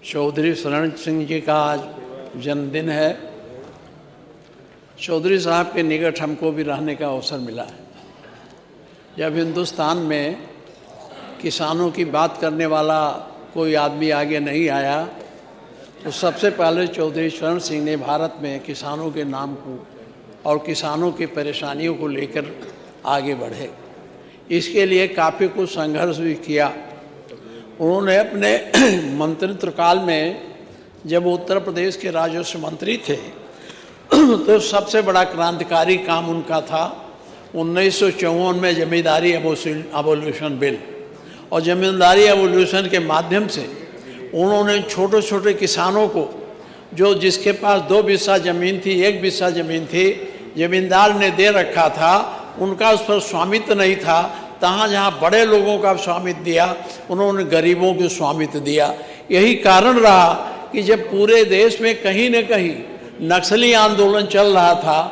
चौधरी शरण सिंह जी का आज जन्मदिन है। चौधरी साहब के निकट हमको भी रहने का अवसर मिला है। जब हिंदुस्तान में किसानों की बात करने वाला कोई आदमी आगे नहीं आया तो सबसे पहले चौधरी शरण सिंह ने भारत में किसानों के नाम को और किसानों की परेशानियों को लेकर आगे बढ़े। इसके लिए काफ़ी कुछ संघर्ष भी किया। उन्होंने अपने मंत्रित्व काल में जब उत्तर प्रदेश के राजस्व मंत्री थे तो सबसे बड़ा क्रांतिकारी काम उनका था 1954 में जमींदारी एबोल्यूशन बिल। और जमींदारी एबोल्यूशन के माध्यम से उन्होंने छोटे छोटे किसानों को जो जिसके पास 2 बिस्सा ज़मीन थी, 1 बिस्सा ज़मीन थी, जमींदार ने दे रखा था, उनका उस पर स्वामित्व नहीं था, तहाँ जहाँ बड़े लोगों का स्वामित्व दिया उन्होंने गरीबों को स्वामित्व दिया। यही कारण रहा कि जब पूरे देश में कहीं न कहीं नक्सली आंदोलन चल रहा था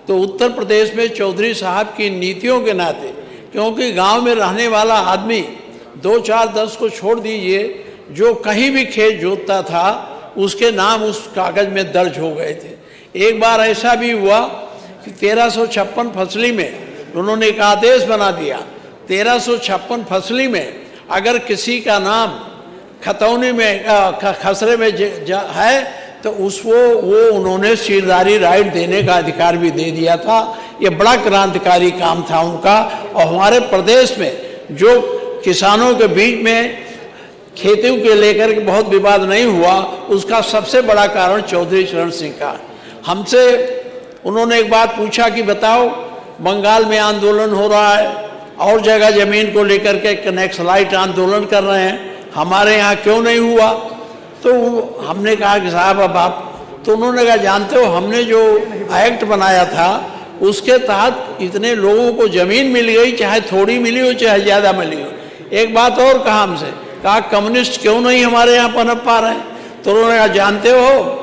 तो उत्तर प्रदेश में चौधरी साहब की नीतियों के नाते, क्योंकि गांव में रहने वाला आदमी 2, 4, 10 को छोड़ दीजिए, जो कहीं भी खेत जोतता था उसके नाम उस कागज़ में दर्ज हो गए थे। एक बार ऐसा भी हुआ कि 1356 फसली में उन्होंने एक आदेश बना दिया, 1356 फसली में अगर किसी का नाम खतौनी में खसरे में है तो वो उन्होंने सीरदारी राइट देने का अधिकार भी दे दिया था। ये बड़ा क्रांतिकारी काम था उनका। और हमारे प्रदेश में जो किसानों के बीच में खेती के लेकर के बहुत विवाद नहीं हुआ, उसका सबसे बड़ा कारण चौधरी शरण सिंह का। हमसे उन्होंने एक बात पूछा कि बताओ, बंगाल में आंदोलन हो रहा है और जगह ज़मीन को लेकर के नक्सलाइट आंदोलन कर रहे हैं, हमारे यहाँ क्यों नहीं हुआ? तो हमने कहा कि साहब अब आप, तो उन्होंने कहा जानते हो हमने जो एक्ट बनाया था उसके तहत इतने लोगों को ज़मीन मिल गई, चाहे थोड़ी मिली हो चाहे ज़्यादा मिली हो। एक बात और कहा हमसे, कहा कम्युनिस्ट क्यों नहीं हमारे यहाँ पनप पा रहे हैं? तो उन्होंने कहा जानते हो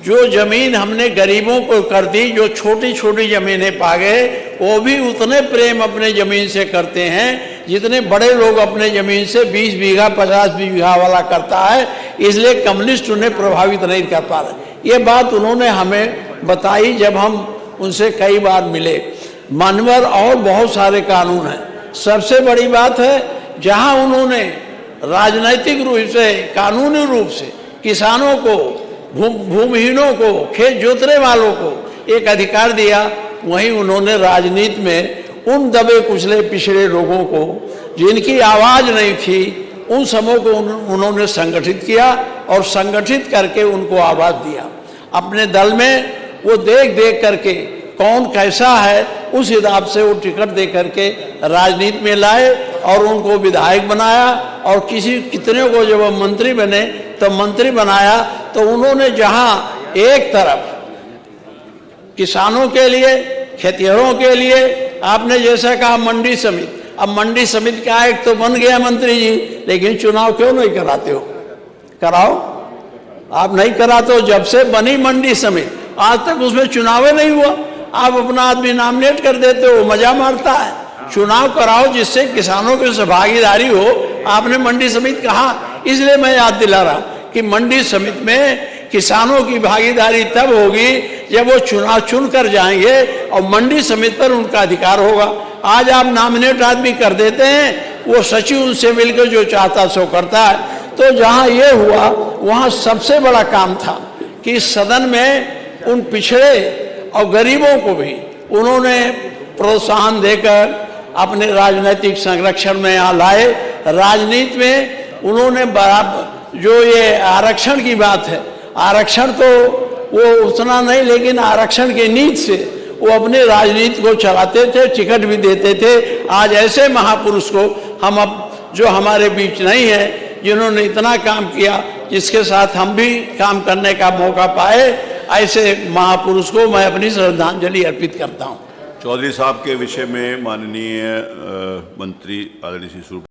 जो ज़मीन हमने गरीबों को कर दी, जो छोटी छोटी ज़मीनें पा गए, वो भी उतने प्रेम अपने ज़मीन से करते हैं जितने बड़े लोग अपने ज़मीन से 20 बीघा 50 बीघा वाला करता है। इसलिए कम्युनिस्ट उन्हें प्रभावित नहीं कर पा रहे। ये बात उन्होंने हमें बताई जब हम उनसे कई बार मिले। मानवर और बहुत सारे कानून हैं। सबसे बड़ी बात है जहाँ उन्होंने राजनैतिक रूप से, कानूनी रूप से किसानों को, भूमिहीनों को, खेत जोतने वालों को एक अधिकार दिया, वहीं उन्होंने राजनीति में उन दबे कुचले पिछड़े लोगों को जिनकी आवाज़ नहीं थी, उन समूह को उन्होंने संगठित किया और संगठित करके उनको आवाज़ दिया। अपने दल में वो देख देख करके कौन कैसा है उस हिसाब से वो टिकट दे करके राजनीति में लाए और उनको विधायक बनाया। और कितने को जब वो मंत्री बने तो मंत्री बनाया, तो उन्होंने जहाँ एक तरफ किसानों के लिए, खेतिहरों के लिए, आपने जैसा कहा मंडी समिति, अब मंडी समिति का एक तो बन गया मंत्री जी, लेकिन चुनाव क्यों नहीं कराते हो? कराओ। आप नहीं कराते हो। जब से बनी मंडी समिति आज तक उसमें चुनाव नहीं हुआ। आप अपना आदमी नॉमिनेट कर देते हो, मजा मारता है। चुनाव कराओ जिससे किसानों की भागीदारी हो। आपने मंडी समिति कहा, इसलिए मैं याद दिला रहा कि मंडी समिति में किसानों की भागीदारी तब होगी जब वो चुनाव चुन कर जाएंगे और मंडी समिति पर उनका अधिकार होगा। आज आप नॉमिनेट आदमी कर देते हैं, वो सचिव उनसे मिलकर जो चाहता सो करता है। तो जहाँ ये हुआ वहाँ सबसे बड़ा काम था कि सदन में उन पिछड़े और गरीबों को भी उन्होंने प्रोत्साहन देकर अपने राजनीतिक संरक्षण में यहाँ लाए। राजनीति में उन्होंने बराबर जो ये आरक्षण की बात है, आरक्षण तो वो उतना नहीं, लेकिन आरक्षण की नीति से वो अपने राजनीति को चलाते थे, टिकट भी देते थे। आज ऐसे महापुरुष को हम अब जो हमारे बीच नहीं है, जिन्होंने इतना काम किया, जिसके साथ हम भी काम करने का मौका पाए, ऐसे महापुरुष को मैं अपनी श्रद्धांजलि अर्पित करता हूँ। चौधरी साहब के विषय में माननीय मंत्री आदरणीय श्री